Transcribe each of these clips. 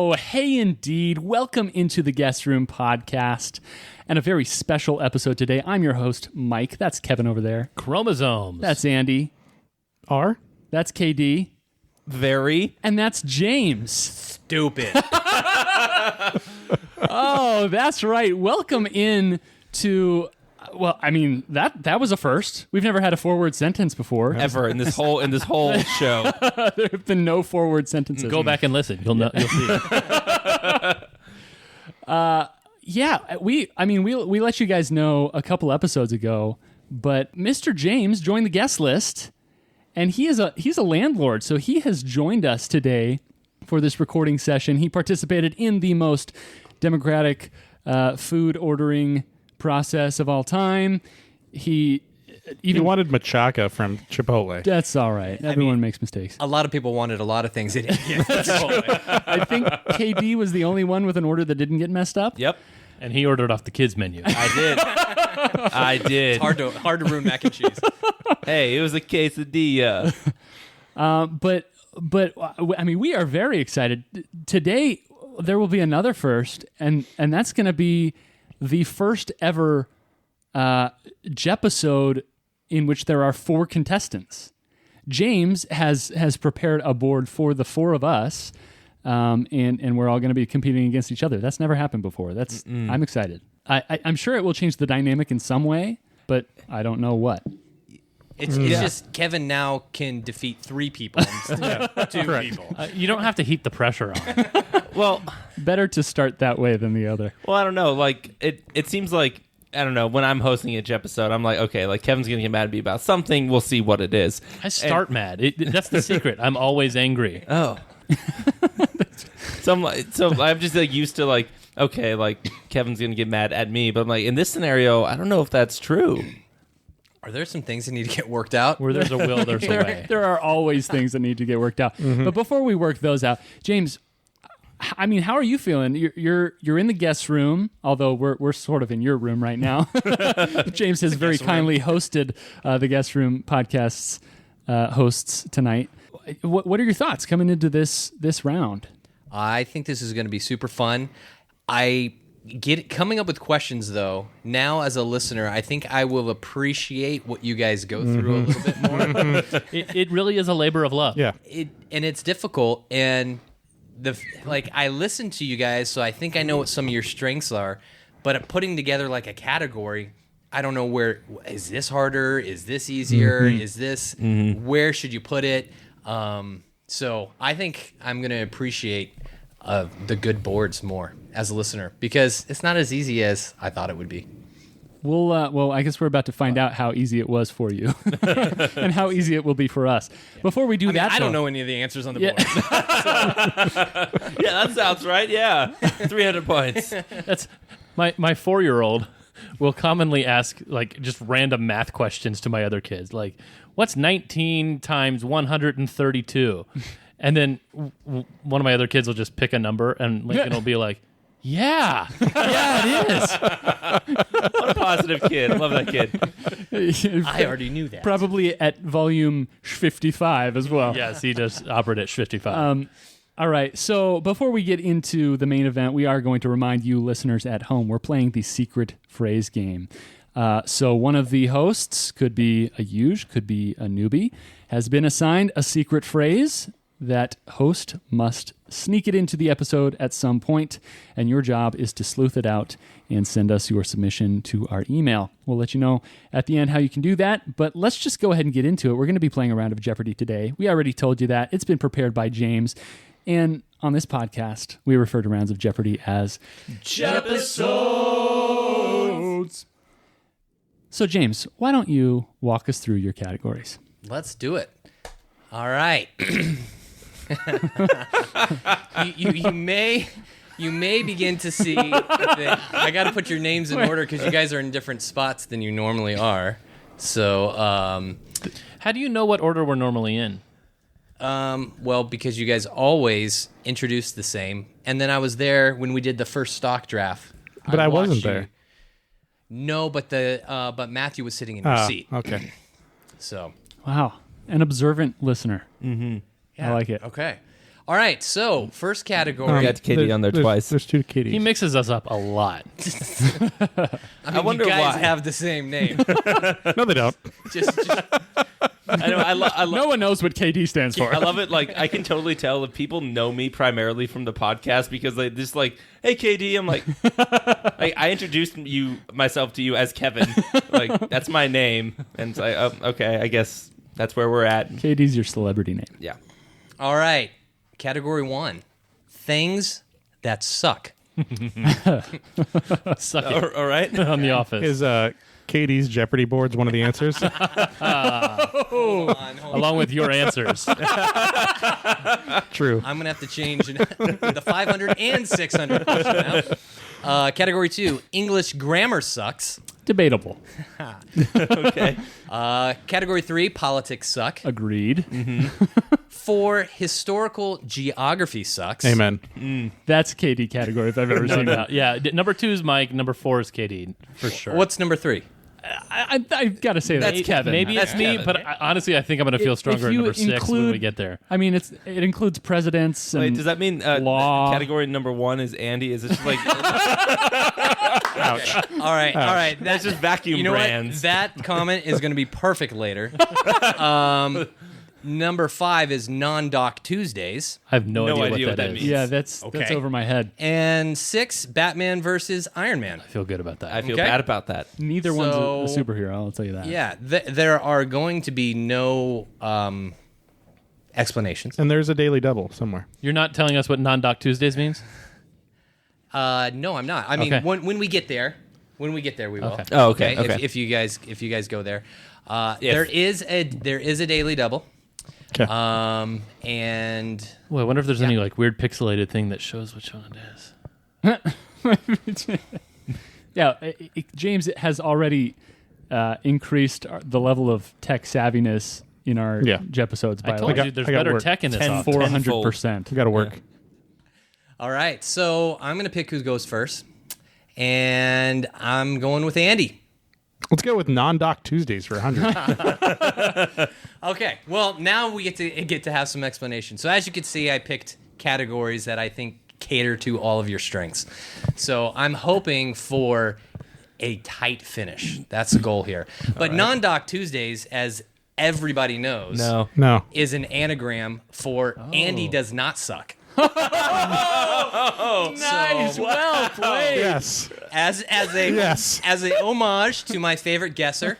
Oh, hey, indeed. Welcome into the Guest Room podcast and a very special episode today. I'm your host, Mike. That's Kevin over there. Chromosomes. That's Andy. R. That's KD. Very. And that's James. Stupid. Oh, that's right. Welcome in to... Well, I mean, that was a first. We've never had a forward sentence before. Ever in this whole show. There have been no forward sentences. Go back and listen. You'll see it. Yeah, we let you guys know a couple episodes ago, but Mr. James joined the guest list, and he's a landlord, so he has joined us today for this recording session. He participated in the most democratic food ordering process of all time. He wanted machaca from Chipotle. That's all right. Everyone makes mistakes. A lot of people wanted a lot of things. They didn't get. I think KD was the only one with an order that didn't get messed up. Yep. And he ordered off the kids' menu. I did. It's hard to ruin mac and cheese. Hey, it was a quesadilla. But I mean, we are very excited. Today, there will be another first, and that's going to be the first ever Jepisode in which there are 4 contestants. James has prepared a board for the 4 of us, and we're all going to be competing against each other. That's never happened before. I'm excited. I'm sure it will change the dynamic in some way, but I don't know what. It's just Kevin now can defeat 3 people instead of 2 people. You don't have to heat the pressure on. Well, Better to start that way than the other. I don't know. Like it seems like, I don't know, when I'm hosting each episode, I'm like, okay, like Kevin's gonna get mad at me about something. We'll see what it is. I start mad. That's the secret. I'm always angry. Oh. So I'm just like used to like, okay, like Kevin's gonna get mad at me, but I'm like, in this scenario, I don't know if that's true. Are there some things that need to get worked out? Where there's a will, there's a way. There are always things that need to get worked out. But before we work those out, James, I mean, how are you feeling? You're in the guest room, although we're sort of in your room right now. James has very kindly hosted the guest room podcast's hosts tonight. What are your thoughts coming into this round? I think this is going to be super fun. Coming up with questions, though, now as a listener, I think I will appreciate what you guys go through a little bit more. It really is a labor of love. Yeah. And it's difficult, and I listen to you guys, so I think I know what some of your strengths are, but putting together like a category, I don't know where, is this harder? Is this easier? Is this, where should you put it? So I think I'm going to appreciate the good boards more as a listener, because it's not as easy as I thought it would be. Well, I guess we're about to find out how easy it was for you and how easy it will be for us. Before we do that, I don't know any of the answers on the board. Yeah, that sounds right. Yeah. 300 points. That's my 4-year-old will commonly ask like just random math questions to my other kids, like, what's 19 times 132? And then one of my other kids will just pick a number, and Lincoln will be like, yeah, it is. What a positive kid. I love that kid. I already knew that. Probably at volume 55 as well. Yes, he does operate at 55. All right, so before we get into the main event, we are going to remind you listeners at home, we're playing the secret phrase game. So one of the hosts, could be a Yuge, could be a newbie, has been assigned a secret phrase. That host must sneak it into the episode at some point, and your job is to sleuth it out and send us your submission to our email. We'll let you know at the end how you can do that, but let's just go ahead and get into it. We're going to be playing a round of Jeopardy today. We already told you that. It's been prepared by James, and on this podcast, we refer to rounds of Jeopardy as Jepisodes. So, James, why don't you walk us through your categories? Let's do it. All right. you may begin to see that I got to put your names in order because you guys are in different spots than you normally are. So, how do you know what order we're normally in? Well, because you guys always introduce the same, and then I was there when we did the first stock draft. But I wasn't watched you. there. No, but but Matthew was sitting in your seat. Okay. So Wow, an observant listener. Mm-hmm. yeah, I like it. Okay. All right, so first We category. got Katie on there twice. There's two kitties. He mixes us up a lot. I mean, wonder you guys why. have the same name. No, they don't. just I know. I No one knows what KD stands for. I love it. Like, I can totally tell if people know me primarily from the podcast because they just like, hey, KD. I'm like, I introduced myself to you as Kevin. Like, that's my name. And it's like, oh, okay, I guess that's where we're at. KD's your celebrity name. Yeah. all right. Category 1: things that suck. Suck it All right. on The Office. Is Katie's Jeopardy boards one of the answers? Hold on. Along with your answers. True. I'm gonna have to change the 500 and 600 question now. Category 2: English grammar sucks. Debatable. Okay. Category 3: Politics suck. Agreed. 4: Historical geography sucks. Amen. That's KD category if I've ever No seen doubt. that. Yeah. Number 2 is Mike. Number 4 is KD, for sure. What's number 3? I've got to say that's Kevin. Maybe it's me, Kevin. but honestly, I think I'm going to feel stronger at you number 6 when include- we get there. I mean, it includes presidents. And Wait, does that mean law. category number 1 is Andy? Is it just like Ouch. All right, all right. that's just vacuum You know brands? what? That comment is going to be perfect later. Number 5 is non-doc Tuesdays, I have no, No idea what that means. is. Yeah, that's Okay. over my head. and 6: Batman versus Iron Man. I feel good about that. I feel Okay. bad about that. Neither So- one's a superhero. I'll tell you that. Yeah, there are going to be no explanations. And there's a daily double somewhere. You're not telling us what non-doc Tuesdays means? No, I'm not. I mean, Okay. when we get there, we will. Okay. Oh, okay. Okay. If you guys go there, If. there is a daily double. Okay. And Well, I wonder if there's any like weird pixelated thing that shows which one it is. Yeah, James has already increased the level of tech savviness in our Yeah. episodes by I told like you there's I got better work. tech in this 10 office. 400%. We got to work. all right, so I'm gonna pick who goes first, and I'm going with Andy. Let's go with non-doc Tuesdays for 100. Okay, well now we get to have some explanation. So as you can see, I picked categories that I think cater to all of your strengths. So I'm hoping for a tight finish. That's the goal here. But non-doc Tuesdays, as everybody knows, No. is an anagram for Andy does not suck. Nice, well played. Yes. As a Yes. as a homage to my favorite guesser.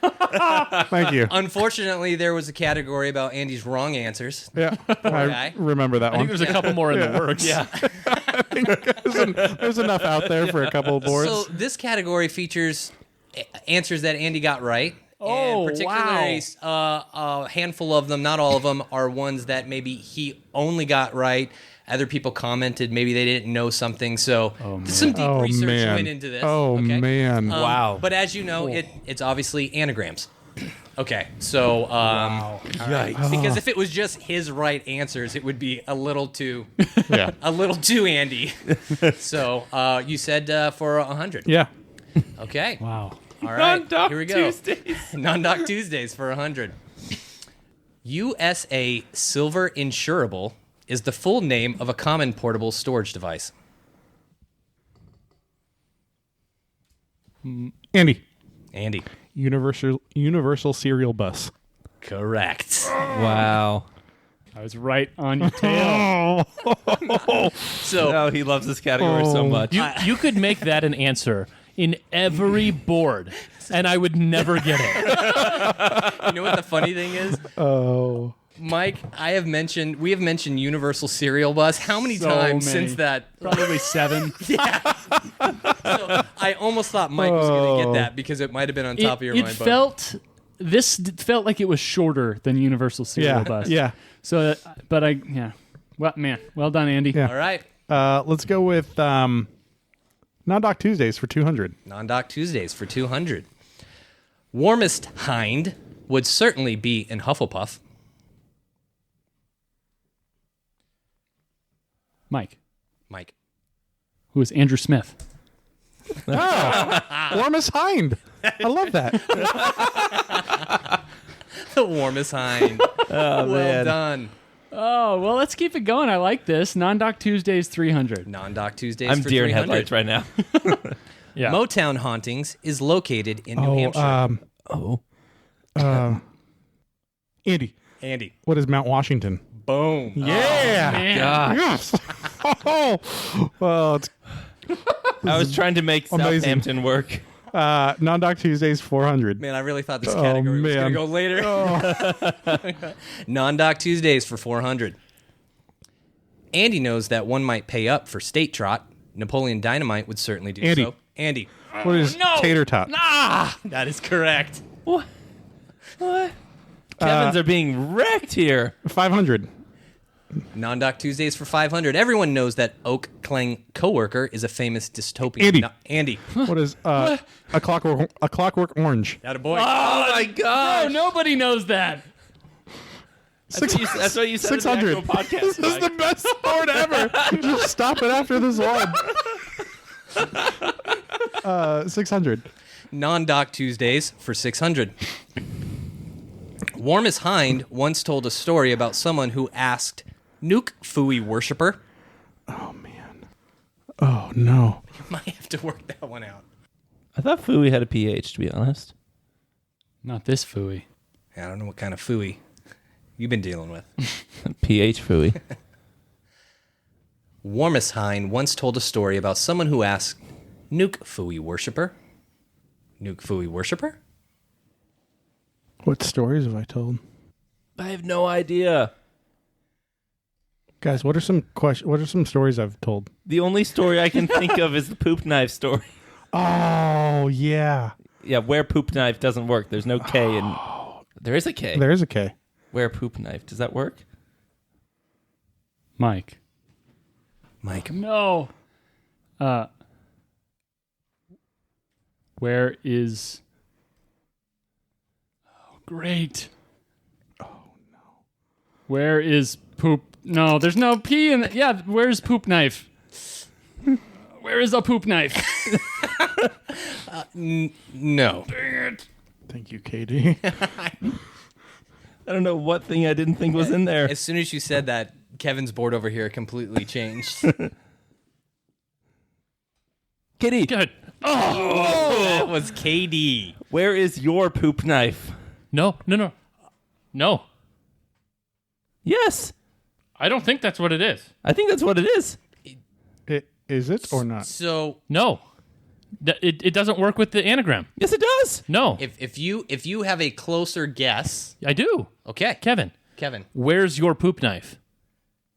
Thank you. Unfortunately, there was a category about Andy's wrong answers. Yeah. guy. I remember that I think one. there's a couple more in the works. Yeah. There's enough out there for a couple of boards. So this category features answers that Andy got right. Oh, and particularly a handful of them, not all of them, are ones that maybe he only got right. Other people commented maybe they didn't know something. So some deep Oh, research man. went into this. Oh, okay? man. Wow. But as you know, it's obviously anagrams. Okay, so Yikes. because if it was just his right answers, it would be a little too Yeah. Andy. So you said for 100. Yeah. Okay. Wow. All right. Non-doc Here we go. Tuesdays. Non-doc Tuesdays for 100. USA Silver Insurable is the full name of a common portable storage device. Andy. Andy. Universal Serial Bus. Correct. Wow. I was right on your tail. So Oh, he loves this category so much. You could make that an answer in every board, and I would never get it. you know what the funny thing is? Oh. Mike, we have mentioned Universal Serial Bus. How many So times many. since that? Probably 7. So I almost thought Mike was going to get that because it might have been on top of your mind. But This felt like it was shorter than Universal Serial Yeah. Bus. Yeah. So, well, man, well done, Andy. Yeah. all right. Let's go with non-doc Tuesdays for 200. Non-doc Tuesdays for 200. Warmest hind would certainly be in Hufflepuff. Mike, Mike. who is Andrew Smith. Warmest hind. I love that. The warmest hind. Oh, Well done. Oh, well, let's keep it going. I like this. Non-Doc Tuesdays 300. Non-Doc Tuesdays I'm for deer in 300. headlights right now. Yeah. Motown Hauntings is located in New Hampshire. Andy, Andy. what is Mount Washington? Boom. Yeah. Man. Yes. Oh, well, it's I was trying to make amazing. Southampton work. Non-Doc Tuesdays 400. Man, I really thought this category was going to go later. Non-Doc Tuesdays for 400. Andy knows that one might pay up for State Trot. Napoleon Dynamite would certainly do Andy. so. Andy. What is tater tot? That is correct. What? Kevin's are being wrecked here. 500. Non-Doc Tuesdays for 500. Everyone knows that Oak Clang Coworker is a famous dystopian. Andy. Andy. What is a clockwork orange? Attaboy. Oh my gosh! No, nobody knows that. That's what you said in the 600. actual podcast. This is the best sport ever. Just stop it after this one. 600. Non-Doc Tuesdays for 600. Warmus Hind once told a story about someone who asked Nuke Fooey worshiper. Oh man. Oh no. Might have to work that one out. I thought Fooey had a PH, to be honest. Not this fooey. I don't know what kind of Fooey you've been dealing with. PH Fooey. Warmus Hind once told a story about someone who asked Nuke Fooey worshiper. Nuke Fooey worshiper? What stories have I told? I have no idea. Guys, what are some stories I've told? The only story I can think of is the poop knife story. Oh, yeah. Yeah, where poop knife doesn't work. There's no K in. There is a K. There's a K. Where poop knife. Does that work? Mike. No. Where is... Oh, great. Oh, no. Where is poop... No, there's no P in it. Yeah, where's poop knife? Where is a poop knife? No. Thank you, KD. I don't know what thing I didn't think was in there. As soon as you said that, Kevin's board over here completely changed. Kitty, Good. That was KD. where is your poop knife? No. Yes, I don't think that's what it is. I think that's what it is. Is it or not? So No. It doesn't work with the anagram. Yes, it does. No. if you have a closer guess, I do. okay, Kevin, Kevin, where's your poop knife?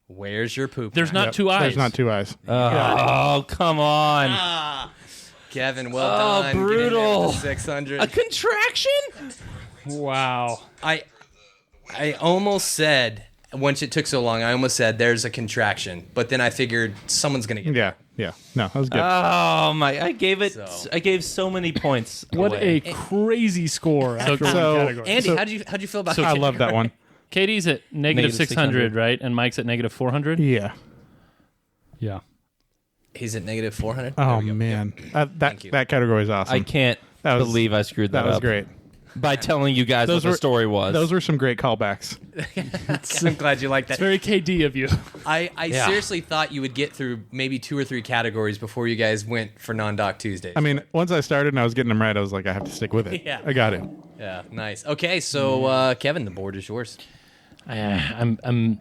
where's your poop? There's knife? not two eyes. There's not two eyes. Oh, come on. Kevin, well done. brutal. 600. A contraction? Wow. I almost said, once it took so long, I almost said there's a contraction, but then I figured someone's gonna get it. Yeah. No, that was good. Oh my! I gave it. So- I gave so many points. What away. a crazy score after one so- category. Andy, So- how'd you feel about I that? love that one. Katie's at negative 600, right? And Mike's at negative 400. Yeah. Yeah. He's at negative 400. Oh man, that you. category is awesome. I can't That was- believe I screwed that, that was up great. by telling you guys Those what were- the story was. Those were some great callbacks. I'm glad you like that. Very KD of you. I seriously thought you would get through maybe 2 or 3 categories before you guys went for non-doc Tuesdays. I mean, once I started and I was getting them right, I was like, I have to stick with it. Yeah. I got it. Yeah, nice. Okay, so Kevin, the board is yours. I'm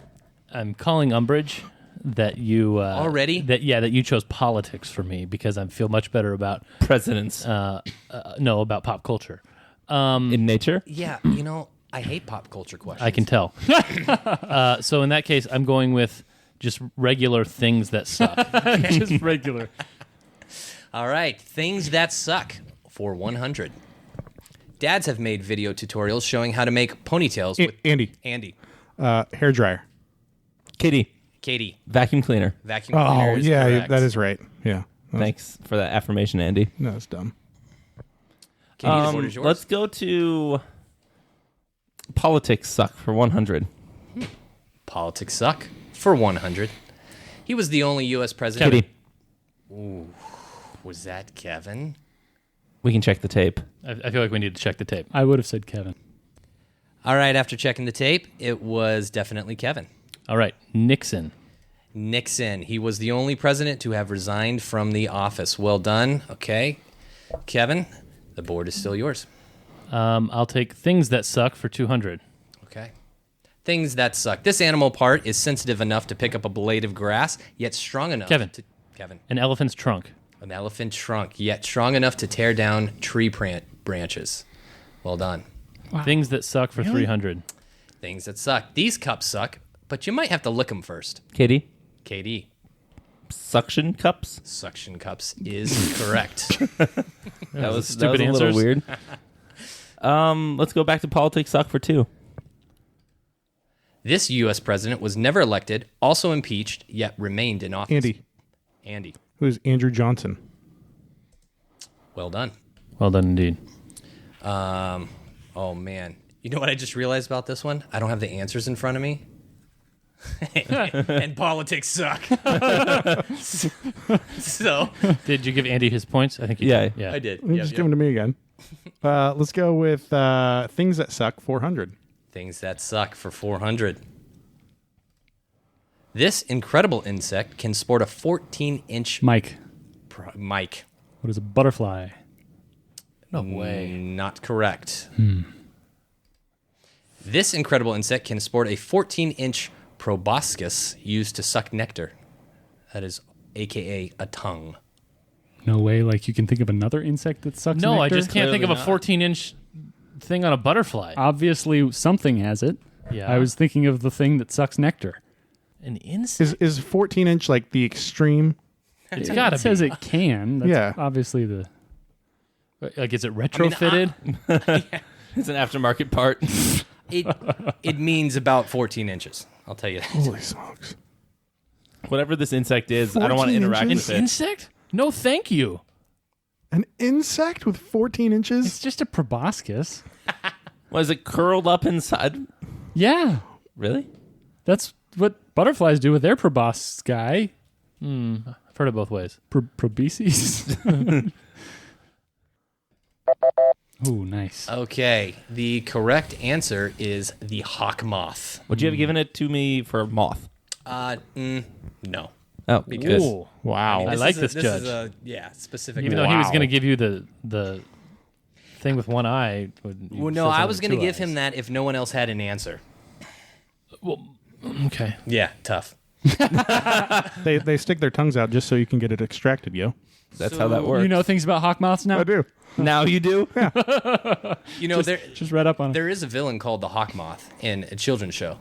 calling umbrage that you Already? that you chose politics for me because I feel much better about presidents about pop culture. in nature. Yeah, I hate pop culture questions. I can tell. So in that case, I'm going with just regular things that suck. Just regular. All right, things that suck for 100. Dads have made video tutorials showing how to make ponytails with Andy, Andy. hair dryer. Katie, Katie, vacuum cleaner. vacuum cleaner. Oh is yeah, correct. that is right. Yeah. Thanks for that affirmation, Andy. No, it's dumb. Katie, the board is yours. Let's go to politics suck for 100. Politics suck for 100. He was the only U.S. president. Katie, Was that Kevin? we can check the tape. I feel like we need to check the tape. I would have said Kevin. All right, after checking the tape, it was definitely Kevin. All right, Nixon. Nixon. He was the only president to have resigned from the office. Well done. Okay. Kevin, the board is still yours. I'll take things that suck for 200. Okay. Things that suck. This animal part is sensitive enough to pick up a blade of grass, yet strong enough Kevin. Kevin. An elephant's trunk. An elephant trunk, yet strong enough to tear down tree branches. Well done. Things that suck for 300. Things that suck. These cups suck, but you might have to lick them first. Katie, KD. suction cups. Suction cups is correct. That was stupid a answers. little weird. Let's go back to politics. Suck for 2. This U.S. president was never elected, also impeached, yet remained in office. Andy. Who's Andrew Johnson? Well done. Well done indeed. Oh, man. You know what I just realized about this one? I don't have the answers in front of me. And politics suck. So Did you give Andy his points? I think you Yeah. did. Yeah. I did. You just give them to me again. Let's go with things that suck. 400. Things that suck for 400. This incredible insect can sport a 14-inch Mike, mic. what is a butterfly? No way. Not correct. This incredible insect can sport a 14-inch proboscis used to suck nectar. That is AKA a tongue. No way. Like you can think of another insect that sucks No, I nectar? just can't think of a Clearly not. 14-inch thing on a butterfly. Obviously, something has it. Yeah. I was thinking of the thing that sucks nectar. An insect? Is 14-inch like the extreme? It's got to It says be. it can. That's Yeah. obviously the. Like, is it retrofitted? It's an aftermarket part. It means about 14 inches. I'll tell you that. Holy smokes. Whatever this insect is, I don't want to 14 interact An inches? with it. insect? No, thank you. An insect with 14 It's inches? just a proboscis. Was it curled up inside? Yeah, Really? that's what butterflies do with their proboscis. I've heard it both ways. Probesis. Ooh, nice. Okay, the correct answer is the hawk moth. Would you have given it to me for moth? No. Oh, Because- Ooh. Wow. I like is this judge. Is a, specific. Even though he was Wow. going to give you the thing with one eye. Well, no, I was going to give him that if no one else had an answer. Okay. Yeah, tough. They stick their tongues out just so you can get it extracted, yo. that's how that works. You know things about hawk moths now? I do. now you do? You know, there Just read up on it. there is a villain called the hawk moth in a children's show.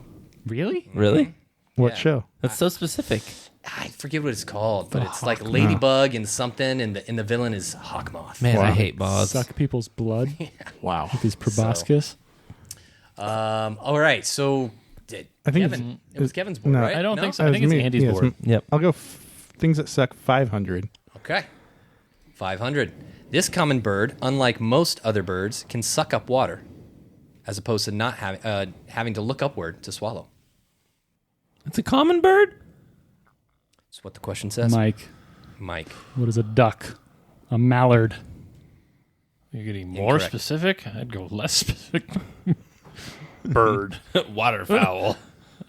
Really? Really? What Yeah. show? That's so specific. I forget what it's called, but it's like Ladybug and something, and the villain is hawk moth. Man, I Wow. hate moths. Suck people's blood Wow. with his proboscis. All right, so I think Kevin, it's- it was Kevin's board, no. right? I don't No? think so. I think it's me. Andy's Yes, board. Yep. I'll go things that suck. 500. Okay. 500. This common bird, unlike most other birds, can suck up water, as opposed to not having to look upward to swallow. It's a common bird? That's what the question says. Mike, Mike. what is a duck? A mallard. You're getting more Incorrect. specific? I'd go less specific. Bird. Waterfowl.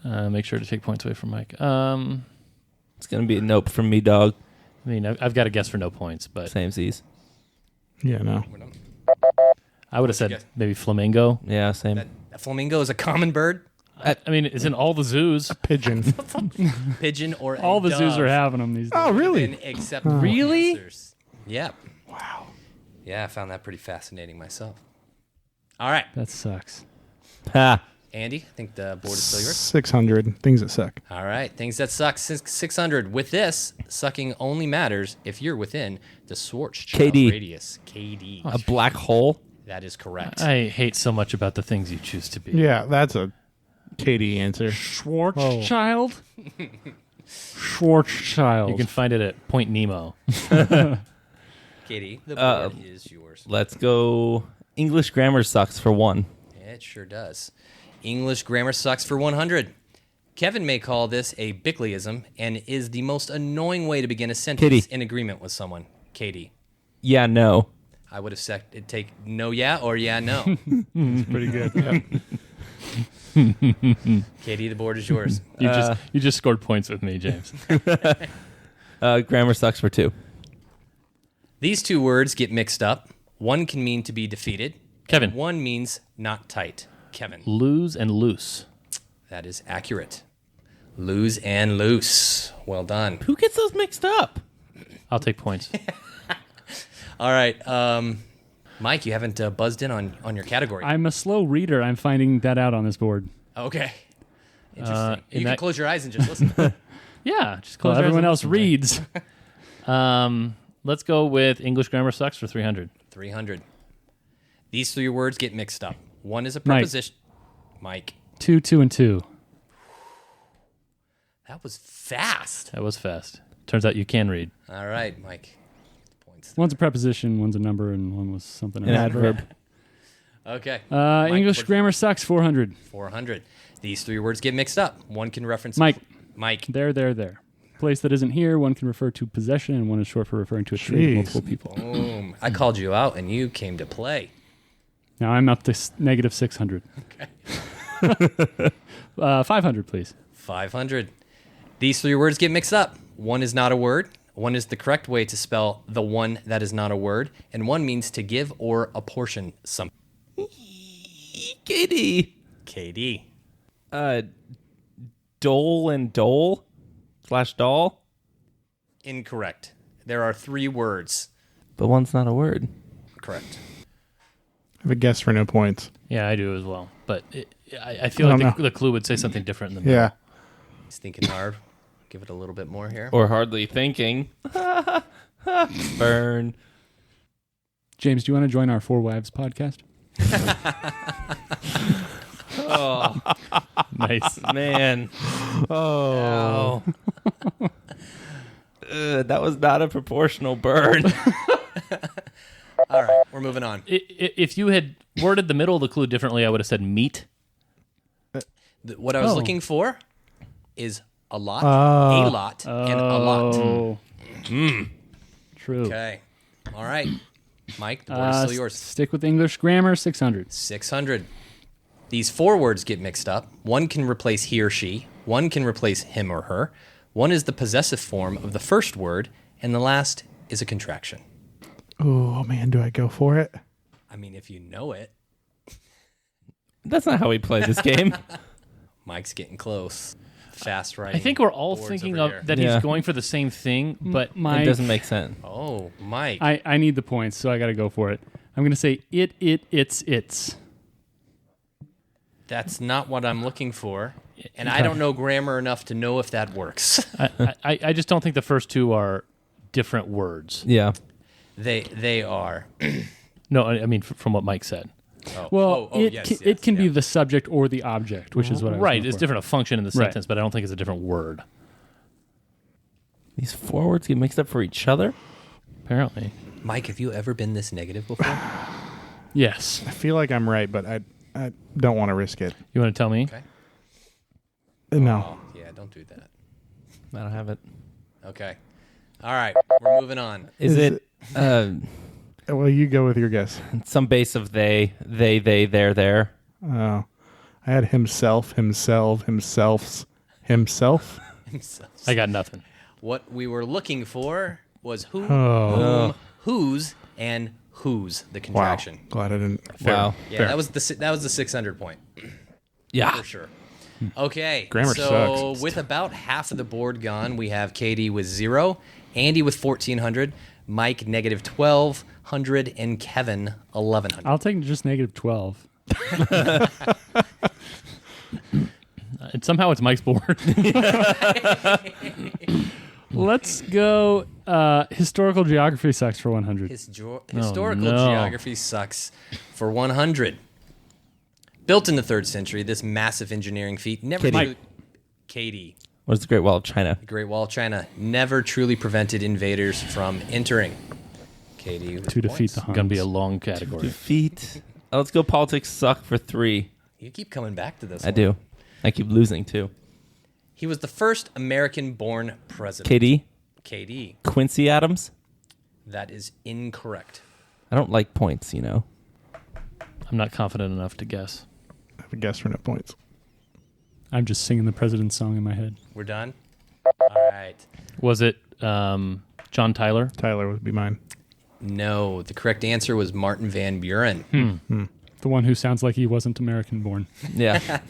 Make sure to take points away from Mike. It's going to be a nope from me, dog. I mean, I've got a guess for no points, but Same Z's. Yeah, no. I would have said guess? maybe flamingo. Yeah, same. A flamingo is a common bird, I mean, it's in all the zoos. Pigeon. pigeon, or a All the zoos dove. are having them these days. Oh, really? And accept Really? answers. Yep. Wow. Yeah, I found that pretty fascinating myself. All right, That sucks. Ha. Andy, I think the board is still yours. 600. Things that suck. All right, things that suck. 600. With this, sucking only matters if you're within the Schwarzschild KD. radius. KD. A black hole? That is correct. I hate so much about the things you choose to be. Yeah, that's a Katie answer. Schwarzschild? Schwarzschild. You can find it at Point Nemo. KD, the board is yours. Let's go. English grammar sucks for 1. It sure does. English grammar sucks for 100. Kevin may call this a Bickleyism and is the most annoying way to begin a sentence Kitty. in agreement with someone. Katie. Yeah, no. I would have said it'd take no yeah or yeah no. Pretty good. Yeah. Katie, the board is yours. You just scored points with me, James. Grammar sucks for 2. These two words get mixed up. One can mean to be defeated. Kevin. And one means not tight. Kevin. Lose and loose. That is accurate. Lose and loose. Well done. Who gets those mixed up? I'll take points. All right. Mike, you haven't buzzed in on your category. I'm a slow reader. I'm finding that out on this board. Okay. Interesting. You in can that- close your eyes and just listen. Yeah, just Well, close your eyes everyone and else listen. reads. Let's go with English grammar sucks for 300. 300. These three words get mixed up. One is a Mike. preposition. Mike. 2, 2, and 2. That was fast. That was fast. Turns out you can read. All right, Mike. Points. One's a preposition, one's a number, and one was something An else. adverb. Okay. English what- grammar sucks. 400. 400. These three words get mixed up. One can reference Mike. Mike. There. Place that isn't here. One can refer to possession, and one is short for referring to a tree Jeez. with multiple people. Boom. I called you out and you came to play. Now I'm up to negative 600. Okay. 500, please. 500. These three words get mixed up. One is not a word. One is the correct way to spell the one that is not a word. And one means to give or apportion something. Katie. KD. Dole and dole / doll. Incorrect. There are three words. But one's not a word. Correct. I have a guess for no points. Yeah, I do as well. But I feel I like don't the clue would say something different in the middle. Yeah. He's thinking hard. Give it a little bit more here. Or hardly thinking. Burn. James, do you want to join our Four Wives podcast? Oh, Nice. man. Oh. That was not a proportional burn. All right, we're moving on. If you had worded the middle of the clue differently, I would have said meat. What I was Oh. looking for is a lot, and a lot. Oh. True. Okay. All right. Mike, the board is still yours. Stick with English grammar. 600. 600. These four words get mixed up. One can replace he or she. One can replace him or her. One is the possessive form of the first word, and the last is a contraction. Oh, man, do I go for it? I mean, if you know it, That's not how we play this game. Mike's getting close. Fast writing. I think we're all boards thinking over of here. that Yeah. he's going for the same thing, but My, It doesn't make sense. Oh, Mike. I need the points, so I got to go for it. I'm going to say it's. That's not what I'm looking for. And I don't know grammar enough to know if that works. I just don't think the first two are different words. Yeah. They are. No, I mean from what Mike said. Well, it yes, it can be yeah. the subject or the object, which is what I was Right, going it's for. different a function in the Right. sentence, but I don't think it's a different word. These four words get mixed up for each other? Apparently. Mike, have you ever been this negative before? Yes. I feel like I'm right, but I don't want to risk it. You want to tell me? Okay. No. Yeah, don't do that. I don't have it. Okay. All right, we're moving on. Is it Well, you go with your guess. some base of they, there? Oh. I had himself. I got nothing. What we were looking for was who, Oh. whom, whose, and whose, the Wow. contraction. Glad I didn't. Wow. Yeah, that was the 600 point Yeah. for sure. Okay, Grammar so sucks. with about half of the board gone, we have Katie with 0, Andy with 1,400, Mike negative 1,200, and Kevin 1,100. I'll take just negative 12. And somehow it's Mike's board. Let's go historical geography sucks for 100. Historical no. geography sucks for 100. Built in the 3rd century, this massive engineering feat never. Katie. Katie. What is the Great Wall of China? The Great Wall of China never truly prevented invaders from entering. Katie. with To defeat points. the Huns. Gonna be a long category. Defeat. Oh, let's go politics suck for 3. You keep coming back to this. I one. do. I keep losing too. He was the first American-born president. Katie? KD. Quincy Adams? That is incorrect. I don't like points, you know. I'm not confident enough to guess. I have a guess for no points. I'm just singing the president's song in my head. We're done? All right. Was it John Tyler? Tyler would be mine. No, the correct answer was Martin Van Buren. The one who sounds like he wasn't American born. Yeah.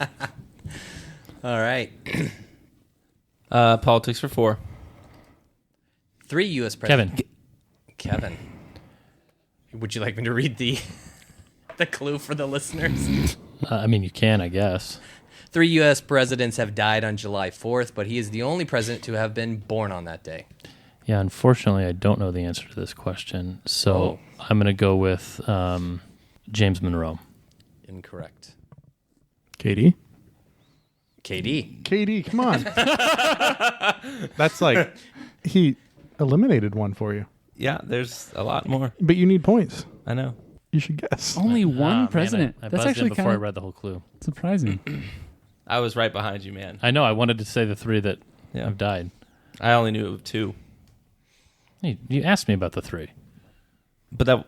All right. Politics for 4. 3 U.S. presidents. Kevin. Kevin. Would you like me to read the clue for the listeners? I mean, you can, I guess. 3 U.S. presidents have died on July 4th, but he is the only president to have been born on that day. Yeah, unfortunately, I don't know the answer to this question, so I'm going to go with James Monroe. Incorrect. Katie? KD. Katie, come on. That's like, he eliminated one for you. Yeah, there's a lot more. But you need points. I know. You should guess. Only one Man, president. I That's buzzed in actually before kind I of read the whole clue. surprising. I was right behind you, man. I know. I wanted to say the 3 that have died. I only knew of 2. Hey, you asked me about the 3. But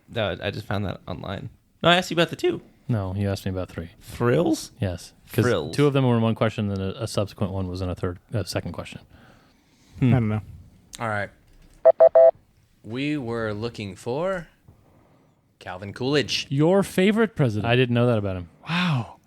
that I just found that online. No, I asked you about the 2. No, you asked me about 3. Thrills? Yes, because Frills. 2 of them were in one question, and then a subsequent one was in a second question. I don't know. All right. We were looking for Calvin Coolidge. Your favorite president. I didn't know that about him. Wow.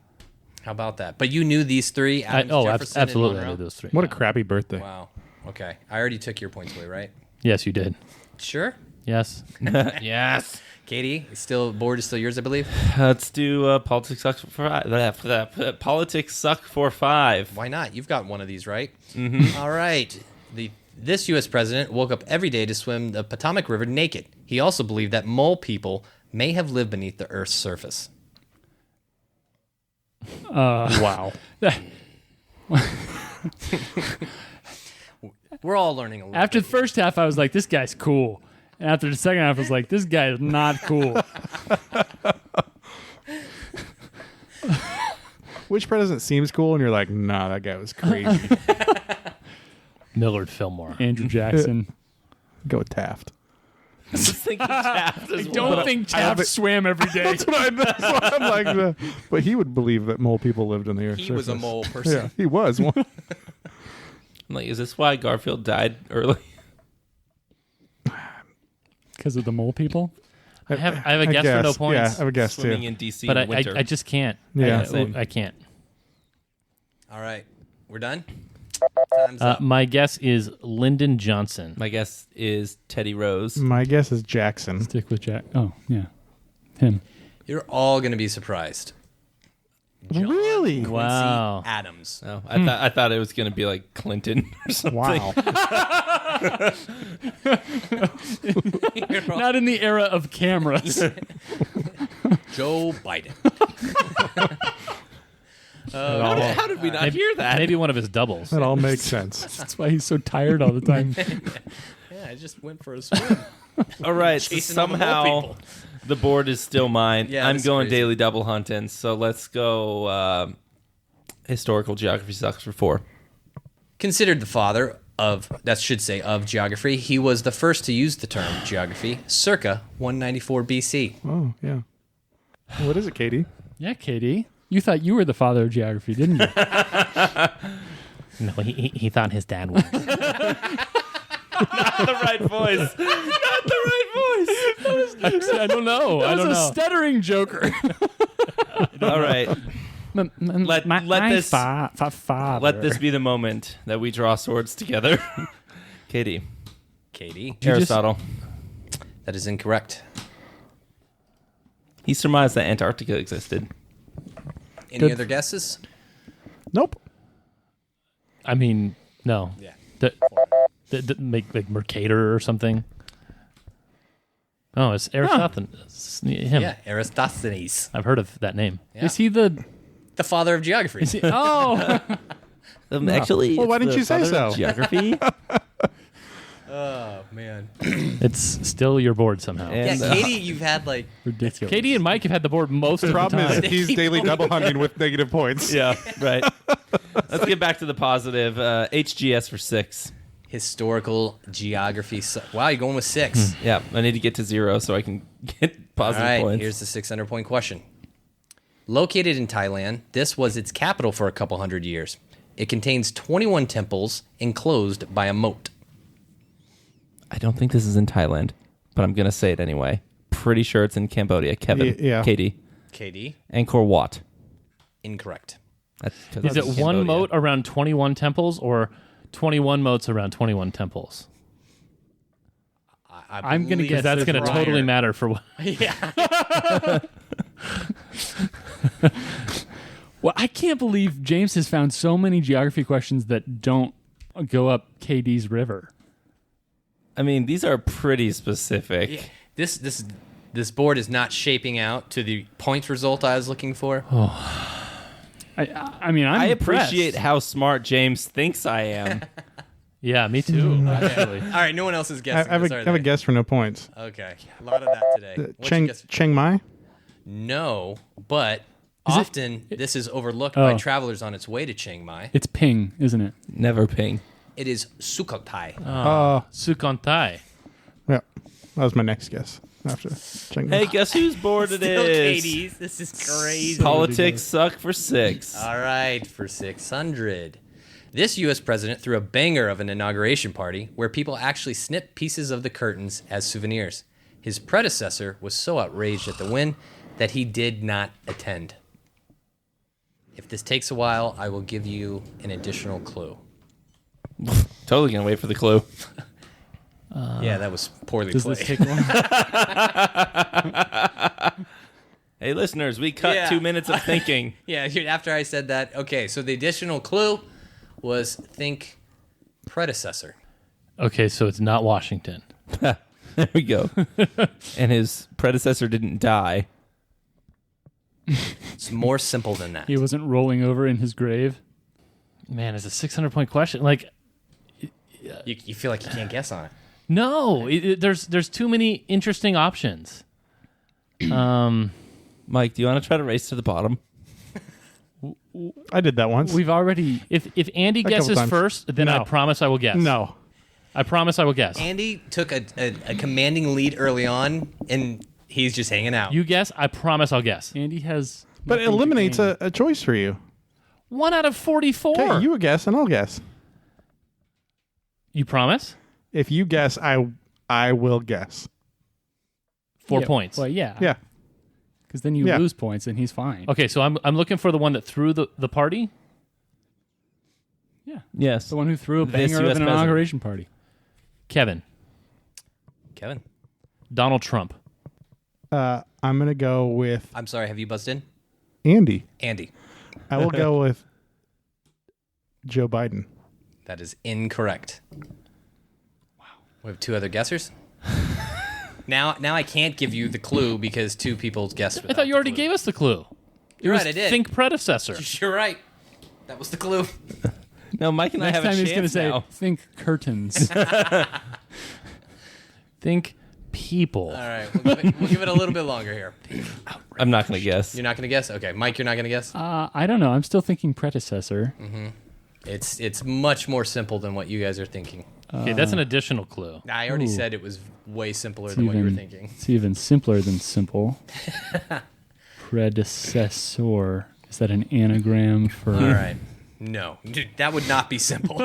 How about that? But you knew these 3. Adams, Jefferson, and absolutely, I Monroe? knew those 3. What a crappy birthday. Wow. Okay. I already took your points away, right? Yes, you did. Sure. Yes. Yes. Katie, board is still yours, I believe. Let's do politics suck for 5. Politics suck for 5. Why not? You've got one of these, right? Mm-hmm. All right. This U.S. president woke up every day to swim the Potomac River naked. He also believed that mole people may have lived beneath the Earth's surface. Wow. We're all learning a little After bit. the first half, I was like, this guy's cool. And after the second half, I was like, this guy is not cool. Which president seems cool and you're like, nah, that guy was crazy. Millard Fillmore. Andrew Jackson. Go with Taft. I was thinking Taft as well. Don't think Taft swam every day. That's what I'm like. But he would believe that mole people lived on the Earth's He surface. was a mole person. Yeah, he was one. I'm like, is this why Garfield died early? Because of the mole people? I have a guess for no points. Yeah, I have a guess Swimming too. in D.C. But in winter. I just can't. Yeah. I can't. All right. We're done? Time's up. My guess is Lyndon Johnson. My guess is Teddy Rose. My guess is Jackson. Stick with Jack. Oh, yeah. Him. You're all going to be surprised. Really? Quincy Wow. Adams. Oh, I thought it was going to be like Clinton or something. Wow. Not in the era of cameras. Joe Biden. How did we not hear that? Maybe one of his doubles. That all makes sense. That's why he's so tired all the time. Yeah, I just went for a swim. All right, so Chasing all the mole somehow people. the board is still mine. Yeah, I'm this is going crazy. daily double hunting, so let's go historical geography sucks for 4. Considered the father of geography, he was the first to use the term geography circa 194 BC. Oh, yeah. What is it, Katie? Yeah, Katie. You thought you were the father of geography, didn't you? No, he thought his dad was. Not the right voice. Not the right voice. I don't know. That was a stuttering joker. All right. Let this Let this be the moment that we draw swords together. Katie. Katie. Aristotle. That is incorrect. He surmised that Antarctica existed. Any Good. other guesses? Nope. I mean, no. Yeah. Make like Mercator or something. Oh, it's Aristotle. It's him. Yeah, Eratosthenes. I've heard of that name. Yeah. Is he the... The father of geography. Is he, oh! Actually, Well, why it's didn't the you say father of so? Geography. Oh, man. It's still your board somehow. And, Yeah, Katie, you've had like... Ridiculous. Katie and Mike have had the board most of The the problem time. is he's daily double hunting with negative points. yeah, right. Let's get back to the positive. HGS for 6. Historical geography. Wow, you're going with 6. Yeah, I need to get to 0 so I can get All positive right, points. here's the 600-point question. Located in Thailand, this was its capital for a couple hundred years. It contains 21 temples enclosed by a moat. I don't think this is in Thailand, but I'm going to say it anyway. Pretty sure it's in Cambodia. Kevin, Yeah. Katie, KD? Angkor Wat. Incorrect. That's Is it one moat around 21 temples or 21 moats around 21 temples? I'm gonna believe guess That's That's going to prior. totally matter for what. Yeah. Well, I can't believe James has found so many geography questions that don't go up KD's river. I mean, these are pretty specific. This board is not shaping out to the points result I was looking for. I mean, I impressed. appreciate how smart James thinks I am. Yeah, me too, actually. All right, no one else is I guessing. have this, a, are I have a they? guess for no points. Okay, a lot of that today. What's your guess? Chiang Mai? No, but often this is overlooked Oh. by travelers on its way to Chiang Mai. It's Ping, isn't it? Never ping. It is Sukhothai. Sukhothai. Yeah. That was my next guess after Chiang Mai. Hey, guess whose board it Still is? Katie's. This is crazy. Politics suck for 6. All right, for 600. This U.S. president threw a banger of an inauguration party where people actually snipped pieces of the curtains as souvenirs. His predecessor was so outraged at the win that he did not attend. If this takes a while, I will give you an additional clue. Totally gonna wait for the clue. Yeah, that was poorly Does played. this take long? Hey, listeners, we cut Yeah. 2 minutes of thinking. Yeah, after I said that, okay, so the additional clue was think predecessor. Okay, so it's not Washington. There we go. And his predecessor didn't die. It's more simple than that. He wasn't rolling over in his grave. Man, it's a 600-point question. Like, You feel like you can't guess on it. no, there's too many interesting options. Mike, do you want to try to race to the bottom? I did that once. We've already. If Andy couple guesses times. first, then I No. promise I will guess. No. I promise I will guess. Andy took a commanding lead early on, and he's just hanging out. You guess, I promise I'll guess. Andy has. But it nothing to eliminates gain. a choice for you. 1 out of 44. Okay, you guess and I'll guess. You promise? If you guess, I will guess. 4 Yeah, points. Well, yeah. Yeah. Because then you Yeah. lose points and he's fine. Okay, so I'm looking for the one that threw the party. Yeah. Yes. The one who threw a This banger of US an president. inauguration party. Kevin. Kevin, Donald Trump. I'm going to go with I'm sorry, have you buzzed in? Andy. Andy. I will go with Joe Biden. That is incorrect. Wow. We have 2 other guessers. Now I can't give you the clue because 2 people guessed. I thought you already gave us the clue. You're It right, was I did. Think predecessor. You're right. That was the clue. No, Mike and Next I have time a he's going to chance say, now. think curtains. Think people. All right, we'll give it a little bit longer here. I'm not going to guess. You're not going to guess? Okay, Mike, you're not going to guess? I don't know. I'm still thinking predecessor. It's much more simple than what you guys are thinking. Okay, that's an additional clue. I already Ooh. said it was way simpler than what you were thinking. It's even simpler than simple. Predecessor. Is that an anagram for? All right. No, dude, that would not be simple.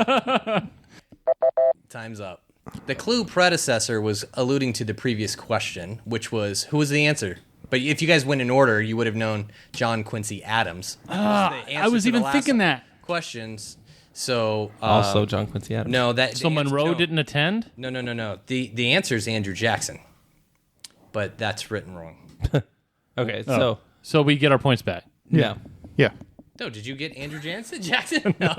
Time's up. The clue predecessor was alluding to the previous question, which was who was the answer? But if you guys went in order, you would have known John Quincy Adams. I was even thinking that. Questions. So Also, John Quincy Adams. no, that So Monroe didn't attend? No. The answer is Andrew Jackson, but that's written wrong. Okay, so So we get our points back. yeah. Yeah. No, did you get Andrew Jackson? No.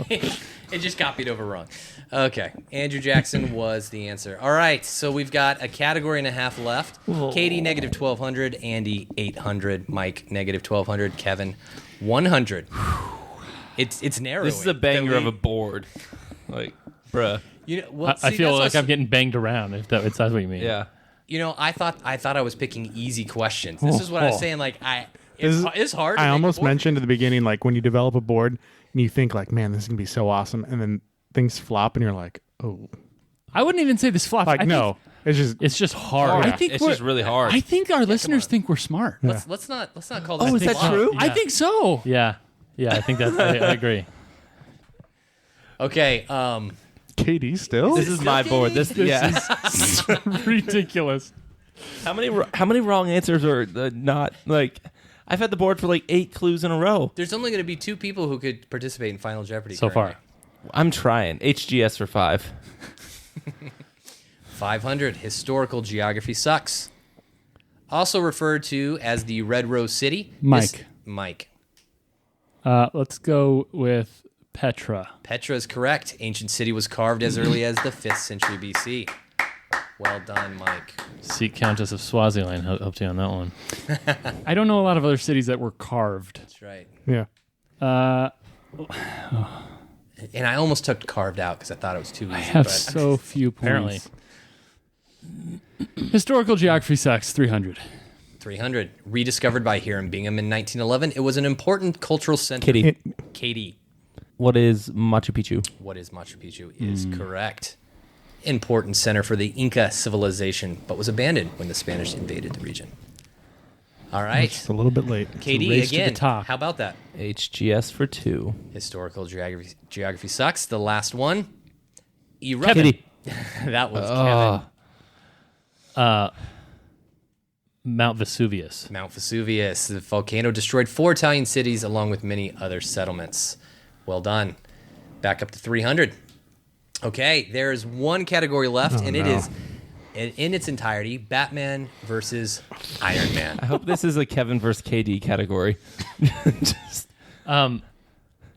It just copied over wrong. Okay. Andrew Jackson was the answer. All right. So we've got a category and a half left. Katie, negative 1,200. Andy, 800. Mike, negative 1,200. Kevin, 100. It's narrowing. This is a banger of a board. Like, bruh. You know, well, I see, feel that's like what's- I'm getting banged around, if that's what you mean. Yeah. You know, I thought I was picking easy questions. This is what I was saying. Like, it's hard. to I make a almost board. mentioned at the beginning, like when you develop a board and you think like, man, this is going to be so awesome. And then things flop and you're like, oh, I wouldn't even say this flop. like, I no. It's just hard. I think It's we're- just really hard. I think our listeners think we're smart. Let's not call this. Oh, is that flop. true? Yeah. I think so. Yeah. Yeah, I think that's I agree. Okay. KD still. This is my board. This yeah. Ridiculous. How many wrong answers are not like? I've had the board for like 8 clues in a row. There's only going to be 2 people who could participate in Final Jeopardy So currently. far. I'm trying. HGS for 5. 500. Historical geography sucks. Also referred to as the Red Rose City. Mike. Mike. Let's go with Petra. Petra is correct. Ancient city was carved as early as the 5th century BC. Well done, Mike. Seat Countess of Swaziland helped you on that one. I don't know a lot of other cities that were carved. That's right. Yeah. And I almost took carved out because I thought it was too easy. I have but so few Apparently. points. Historical geography sucks. 300. 300. Rediscovered by Hiram Bingham in 1911. It was an important cultural center. Kitty, Katie. what is Machu Picchu? What is Machu Picchu? Is correct. Important center for the Inca civilization, but was abandoned when the Spanish invaded the region. All right. Just a little bit late. KD race to the again. top. How about that? HGS for 2. Historical geography sucks. The last one. Eruption. Kitty. That was Kevin. Mount Vesuvius. Mount Vesuvius. The volcano destroyed 4 Italian cities along with many other settlements. Well done. Back up to 300. Okay, there is one category left, and it is, in its entirety, Batman versus Iron Man. I hope this is a Kevin versus KD category. Just- Are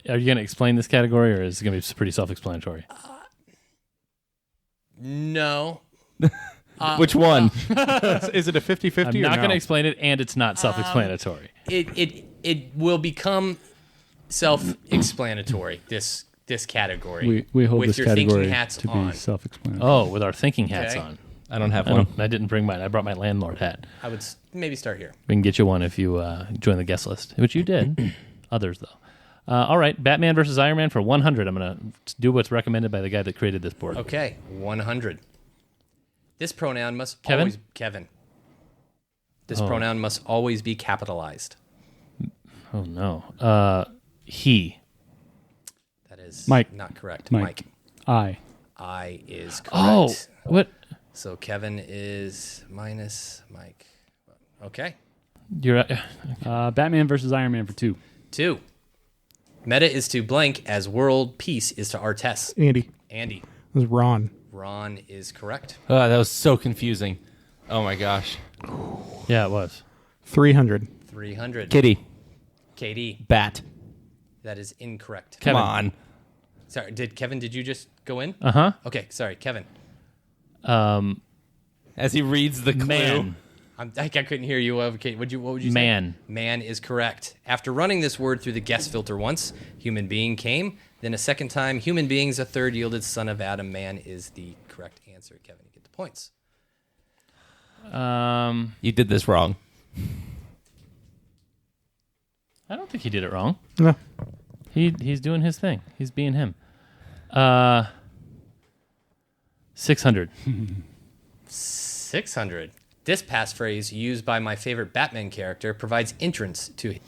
you going to explain this category, or is it going to be pretty self-explanatory? No. which one? Is it a 50-50 I'm or not no? going to explain it, and it's not self-explanatory. It will become self-explanatory, this category. We hold with this your category thinking hats to on. be self-explanatory. Oh, with our thinking hats Okay. on. I don't have I, one. I didn't bring mine. I brought my landlord hat. I would maybe start here. We can get you one if you join the guest list, which you did. Others, though. All right, Batman versus Iron Man for 100. I'm going to do what's recommended by the guy that created this board. Okay, 100. This pronoun must Kevin? always Kevin. This pronoun must always be capitalized. Oh, no. He. That is Mike. not correct. Mike. I. I is correct. Oh, what? So Kevin is minus Mike. Okay. You're Batman versus Iron Man for 2. 2. Meta is to blank as world peace is to Artes. Andy. Andy. It was Ron. Ron is correct. That was so confusing. Oh my gosh. Yeah, it was. 300. 300. Kitty. KD. Bat. That is incorrect. Kevin. Come on. Sorry, did you just go in? Uh-huh. Okay, sorry, Kevin. As he reads the clue. Man. I couldn't hear you. Okay, what would you say? Man. Man is correct. After running this word through the guess filter once, human being came. Then a second time, human beings. A third yielded son of Adam. Man is the correct answer. Kevin, you get the points. You did this wrong. I don't think he did it wrong. No. He's doing his thing. He's being him. 600. 600. This passphrase, used by my favorite Batman character, provides entrance to.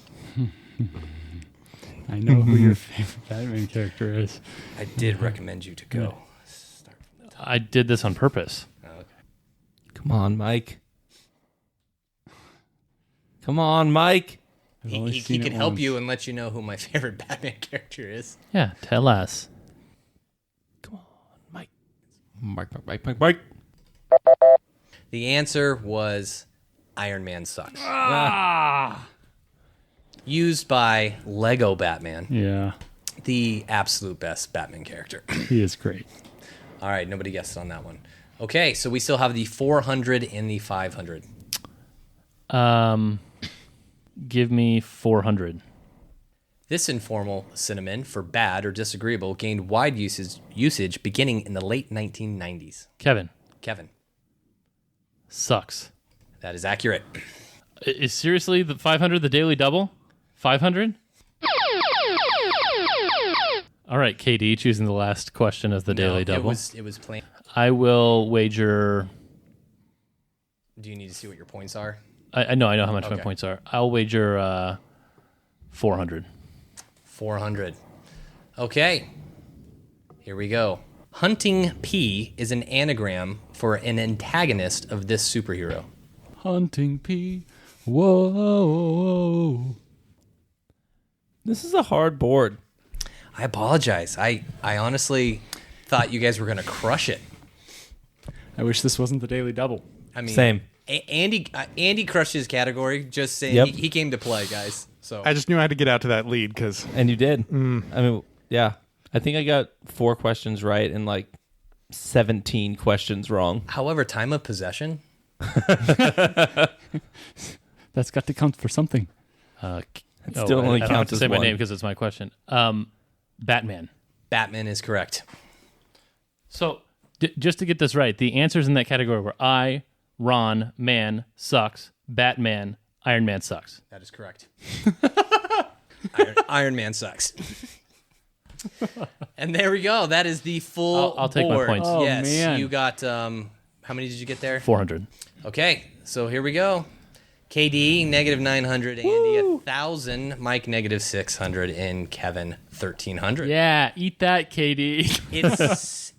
I know who your favorite Batman character is. I did recommend you to go. Start from the top. I did this on purpose. Oh, okay. Come on, Mike. Come on, Mike. I've only He seen could it help once. you and let you know who my favorite Batman character is. Yeah, tell us. Come on, Mike. Mike. The answer was Iron Man sucks. Used by Lego Batman, Yeah, the absolute best Batman character. he is great. All right, nobody guessed on that one. Okay, so we still have the 400 and the 500. Give me 400. This informal synonym for bad or disagreeable gained wide usage beginning in the late 1990s. Kevin. Kevin, Sucks. that is accurate. Is seriously the 500 the daily double? 500? All right, KD choosing the last question as the daily double. It was plain. I will wager Do you need to see what your points are? I know how much my Okay. points are. I'll wager 400. 400. Okay. Here we go. Hunting P is an anagram for an antagonist of this superhero. Hunting P. Whoa. This is a hard board. I apologize. I honestly thought you guys were going to crush it. I wish this wasn't the Daily Double. I mean, Same. Andy crushed his category. Just saying, Yep. he came to play, guys. So I just knew I had to get out to that lead because And you did. I mean, yeah. I think I got 4 questions right and like 17 questions wrong. however, time of possession. That's got to count for something. It still only I don't have counts to as say my one. name because it's my question. Batman. Batman is correct. So just to get this right, the answers in that category were I, Ron, Man, Sucks, Batman, Iron Man sucks. That is correct. Iron Man sucks. And there we go. That is the full I'll take my board. points. Oh, Yes, man. you got how many did you get there? 400. Okay, so here we go. KD negative 900, Andy 1,000, Mike negative 600, and Kevin 1,300. Yeah, eat that, KD.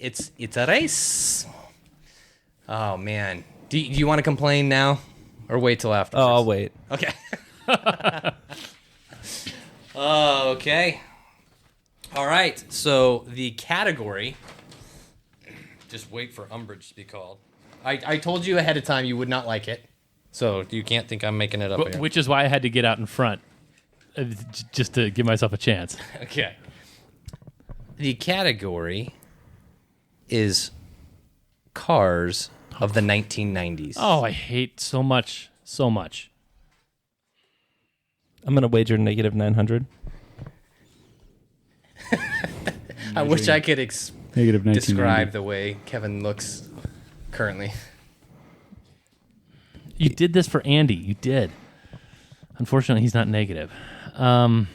It's a race. Oh man, do you want to complain now, or wait till after? Oh, I'll wait. Okay. Okay. All right. So the category. Just wait for umbrage to be called. I told you ahead of time you would not like it, so you can't think I'm making it up here. Which is why I had to get out in front just to give myself a chance. Okay. The category is cars of the 1990s. Oh, I hate so much. I'm going to wager negative 900. I wish I could Negative 1990. describe the way Kevin looks currently. You did this for Andy. You did. Unfortunately, he's not negative. You're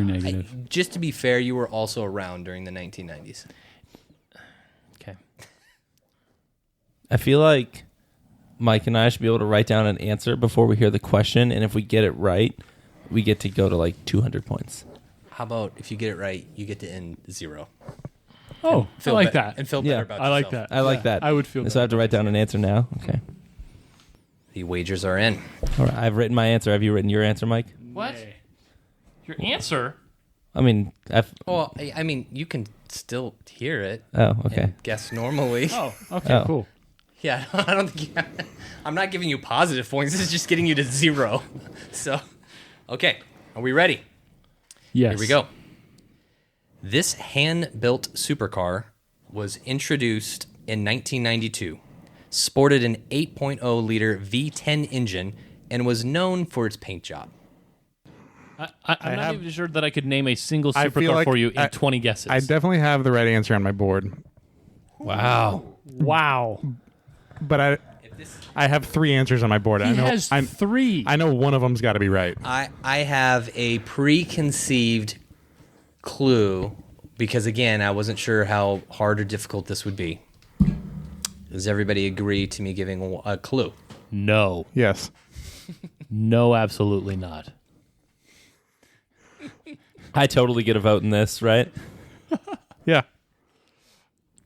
negative. Just to be fair, you were also around during the 1990s. Okay. I feel like Mike and I should be able to write down an answer before we hear the question, and if we get it right, we get to go to like 200 points. How about if you get it right, you get to end 0? Oh, I like that. And feel Yeah, better about I like yourself. that. I like Yeah, that. I would feel So I have to write down an answer now? Okay. The wagers are in. All right, I've written my answer. Have you written your answer, Mike? What? Your answer? I mean, Well, I mean, you can still hear it. oh, okay. And guess normally. Oh, okay, Oh. cool. Yeah, I don't think I'm not giving you positive points. This is just getting you to 0. So, okay, are we ready? Yes. Here we go. This hand-built supercar was introduced in 1992, sported an 8.0-liter V10 engine, and was known for its paint job. I'm not have- even sure that I could name a single I feel supercar like for you in I- 20 guesses. I definitely have the right answer on my board, Wow. Wow. but I have 3 answers on my board. He I know has 3. I know one of them's got to be right. I have a preconceived clue because, again, I wasn't sure how hard or difficult this would be. Does everybody agree to me giving a clue? No. Yes. No, absolutely not. I totally get a vote in this, right? Yeah.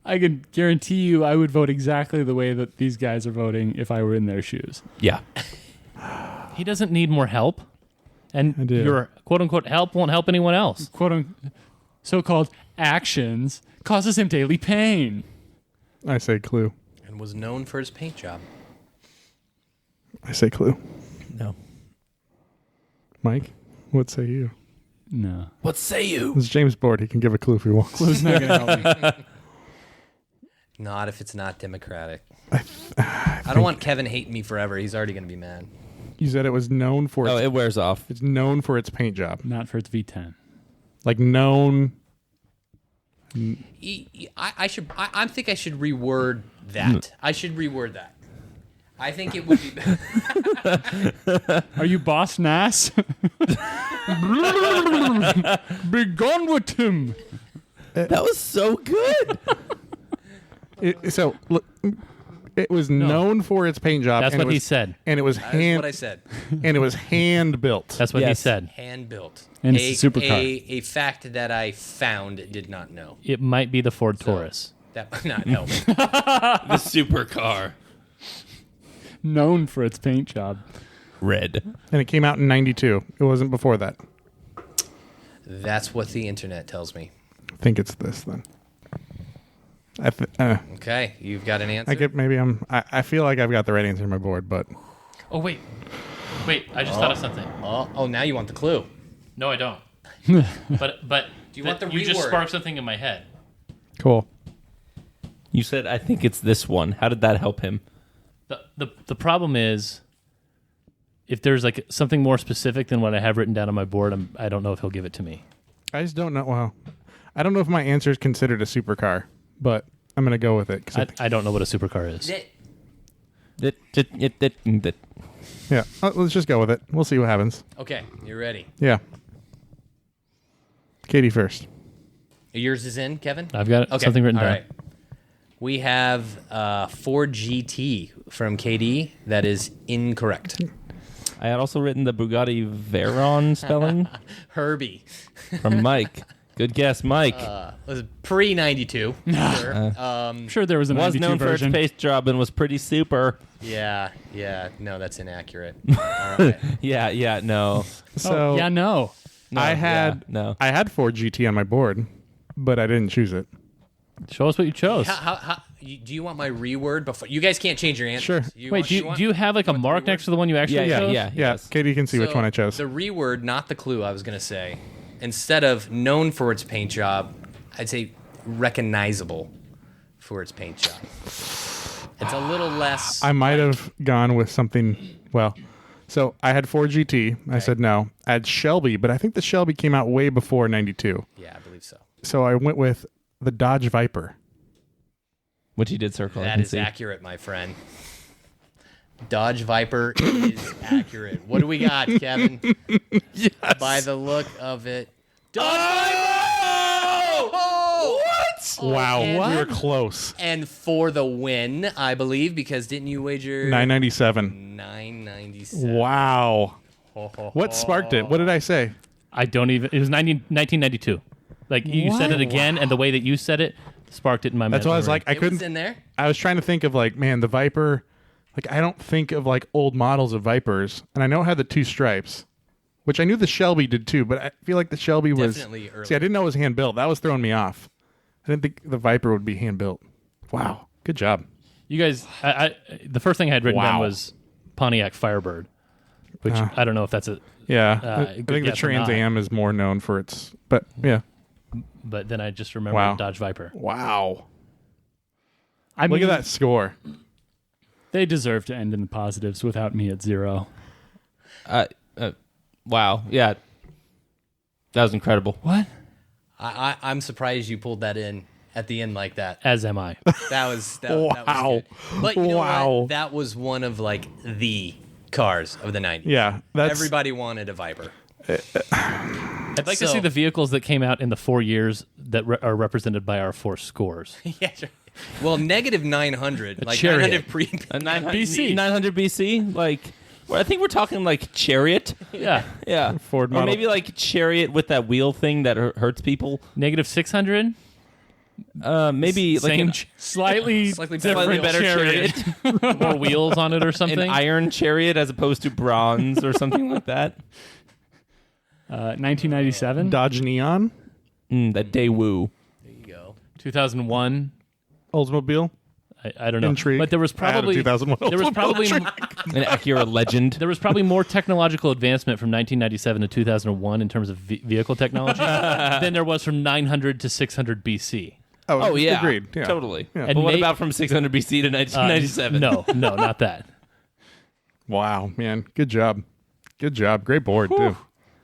I can guarantee you I would vote exactly the way that these guys are voting if I were in their shoes. Yeah. He doesn't need more help. And I do. your quote-unquote help won't help anyone else. Quote unquote, so-called actions causes him daily pain. I say clue. And was known for his paint job. I say clue. No. Mike, what say you? No. What say you? This is James Board. He can give a clue if he wants. Clue's not going to help me. Not if it's not democratic. I don't want Kevin hating me forever. He's already going to be mad. You said it was known for Oh, its, it wears off. it's known for its paint job. Not for its V10. Like known. I think I should reword that. I should reword that. I think it would be. Are you Boss Nass? Be gone with him. That was so good. So look, It was known for its paint job. That's and what it he was, said. And it was That's hand. what I said. And it was hand built. That's what he Yes. said. Hand built. And it's a supercar. A fact that I found did not know. It might be the Ford Taurus. That might not help. The supercar. Known for its paint job. Red. And it came out in '92. It wasn't before that. That's what the internet tells me. I think it's this then. Okay, you've got an answer. I feel like I've got the right answer on my board, but Oh, wait. Wait, I just thought of something. Oh, now you want the clue. No, I don't. but Do you want the you just reword? sparked something in my head. cool. You said, I think it's this one. How did that help him? The problem is, if there's like something more specific than what I have written down on my board, I don't know if he'll give it to me. I just don't know. Well, I don't know if my answer is considered a supercar, but I'm going to go with it. 'Cause I don't know what a supercar is. yeah, let's just go with it. We'll see what happens. Okay, you're ready. Yeah. Katie first. Yours is in, Kevin? I've got Okay. something written All down. right. We have Ford GT from KD. That is incorrect. I had also written the Bugatti Veyron spelling Herbie. from Mike. Good guess, Mike. Was pre-92. Sure. I'm sure there was an was 92 known for its version. paint job and was pretty super. Yeah. No, that's inaccurate. All right. Yeah, no. So Oh, yeah, no. No, I had yeah, no. I had Ford GT on my board, but I didn't choose it. Show us what you chose. Do you want my reword before? You guys can't change your answers. Sure. Wait, do you have like a mark next to the one you actually chose? Yeah, Yes. Katie can see which So, one I chose. The reword, not the clue, I was going to say. Instead of known for its paint job, I'd say recognizable for its paint job. It's a little less. I might have gone with something. Well, so I had Ford GT. I said no. I had Shelby, but I think the Shelby came out way before '92. Yeah, I believe so. So I went with the Dodge Viper. Which he did circle. I That can is see. accurate, my friend. Dodge Viper is accurate. What do we got, Kevin? Yes. By the look of it. Dodge Viper! What? Wow, And, we were close. and for the win, I believe, because didn't you wager 997. 997? Wow. What sparked it? What did I say? I don't even. It was 1992. Like you said it again, and the way that you said it sparked it in my mind. That's why I was like, I It was couldn't. in there. I was trying to think of like, man, the Viper. Like, I don't think of like old models of Vipers, and I know it had the two stripes, which I knew the Shelby did too. But I feel like the Shelby was. Definitely early. See, I didn't know it was hand built. That was throwing me off. I didn't think the Viper would be hand built. Wow, good job. you guys. The first thing I had written down Wow. was Pontiac Firebird, which I don't know if that's a. Yeah, good I think the guess or not. Trans Am is more known for its. But yeah, But then I just remembered Wow. Dodge Viper. wow. I Look mean, at that score. They deserve to end in the positives without me at 0. Wow. Yeah. That was incredible. What? I'm surprised you pulled that in at the end like that. As am I. That was that was Wow. good. But you know Wow. what? That was one of like the cars of the 90s. Yeah, that's Everybody wanted a Viper. I'd like to So- see the vehicles that came out in the 4 years that are represented by our 4 scores. Yeah, sure. Well, negative 900, like Chariot. 900 pre. A 900 BC. 900 BC? Like, well, I think we're talking like Chariot. Yeah. Yeah. Ford Or model. maybe like Chariot with that wheel thing that hurts people. Negative 600. Maybe like Same, an Slightly, Slightly different slightly better chariot. more wheels on it or An something. iron chariot as opposed to bronze or something like that. 1997. Dodge Neon, That Daewoo. There you go. 2001. Oldsmobile. I don't know. Intrigue. But there was I had a probably 2001 there was Oldsmobile probably An Acura Legend. there was probably more technological advancement from 1997 to 2001 in terms of vehicle technology than there was from 900 to 600 BC. Oh, yeah. agreed. Yeah. Totally. Yeah. And But what may- about from 600 BC to 1997? No, not that. Wow, man, good job, great board too.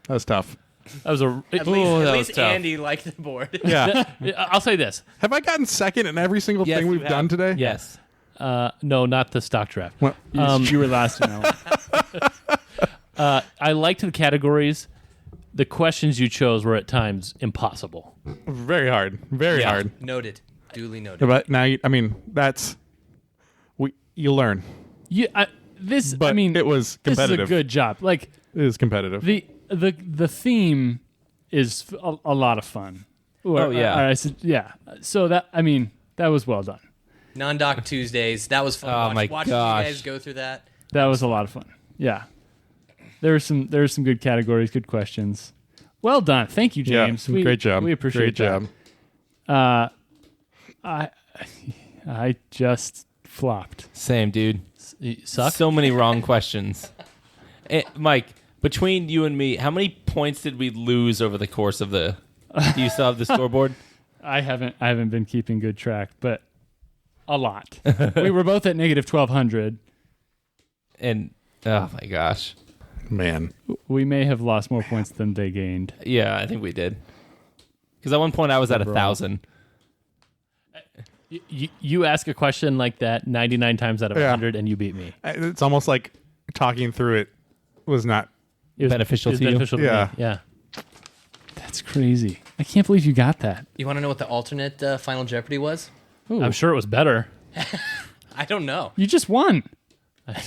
That was tough. That was a. At that was least tough. Andy liked the board. Yeah. I'll say this. Have I gotten second in every single Yes, thing you we've have. done today? Yes. No, not the stock draft. Well, You were last to know. I liked the categories. The questions you chose were at times impossible. very hard, very Yeah. hard. Noted. Duly noted. But now, I mean, that's You learn. I mean, it was this is a competitive. good job. Like It is competitive. the theme is a lot of fun. Oh, yeah. Yeah. So that was well done. Non-Doc Tuesdays. That was fun. Oh, to my watch. Watching gosh. you guys go through that. That was a lot of fun. Yeah. There were some good categories, good questions. Well done. Thank you, James. Yeah, great job. We appreciate Great that. job. I just flopped. Same, dude. You suck. So many wrong questions. Mike, between you and me, how many points did we lose over the course of the? Do you still have the scoreboard? I haven't been keeping good track, but a lot. We were both at negative 1,200. And oh my gosh, Man. We may have lost more points than they gained. yeah, I think we did. Because at one point I was at 1,000. You ask a question like that 99 times out of Yeah. 100, and you beat me. It's almost like talking through it was not. It was Beneficial it was to you? beneficial to Yeah. me. Yeah. That's crazy. I can't believe you got that. You want to know what the alternate Final Jeopardy was? Ooh. I'm sure it was better. I don't know. You just won.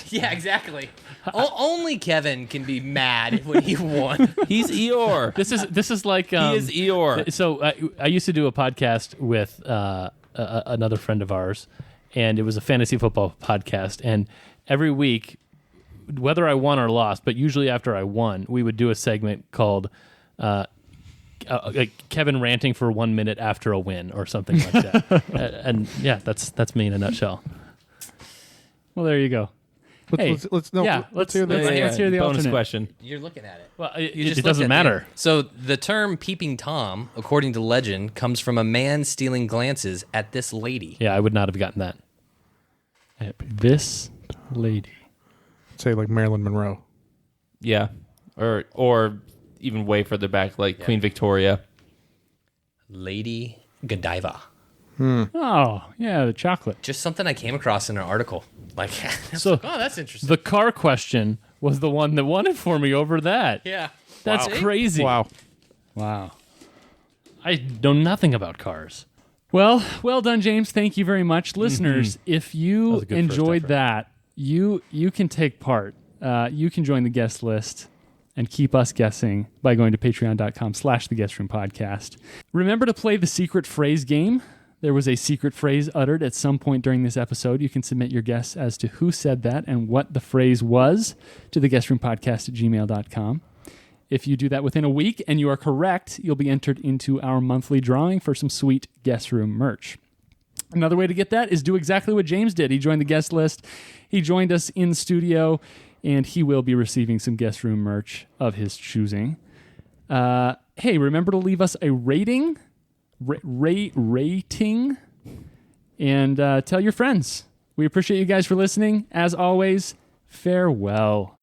Yeah, exactly. Only Kevin can be mad when he won. He's Eeyore. This is like He is Eeyore. So I used to do a podcast with another friend of ours, and it was a fantasy football podcast. And every week, whether I won or lost, but usually after I won, we would do a segment called like Kevin ranting for 1 minute after a win or something like that. And yeah, that's me in a nutshell. Well, there you go. Let's hear the. Let's hear the bonus alternate. question. You're looking at it. Well, You it just looked doesn't at matter. me. So the term peeping Tom, according to legend, comes from a man stealing glances at this lady. Yeah, I would not have gotten that. This lady. Say like Marilyn Monroe. Yeah, or even way further back, like Queen Victoria. Lady Godiva. Oh, yeah, the chocolate. Just something I came across in an article. Like, So oh, that's interesting. the car question was the one that won it for me over that. Yeah. That's Wow. crazy. Wow. Wow. I know nothing about cars. Well done, James. Thank you very much. Listeners, if That you was a good first enjoyed effort. that, you can take part. You can join the guest list and keep us guessing by going to patreon.com/theguestroom podcast. Remember to play the secret phrase game. There was a secret phrase uttered at some point during this episode. You can submit your guess as to who said that and what the phrase was to theguestroom@gmail.com. If you do that within a week and you are correct, you'll be entered into our monthly drawing for some sweet guest room merch. Another way to get that is do exactly what James did. He joined the guest list. He joined us in studio, and he will be receiving some guest room merch of his choosing. Hey, remember to leave us a rating, rating, and tell your friends. We appreciate you guys for listening. As always, farewell.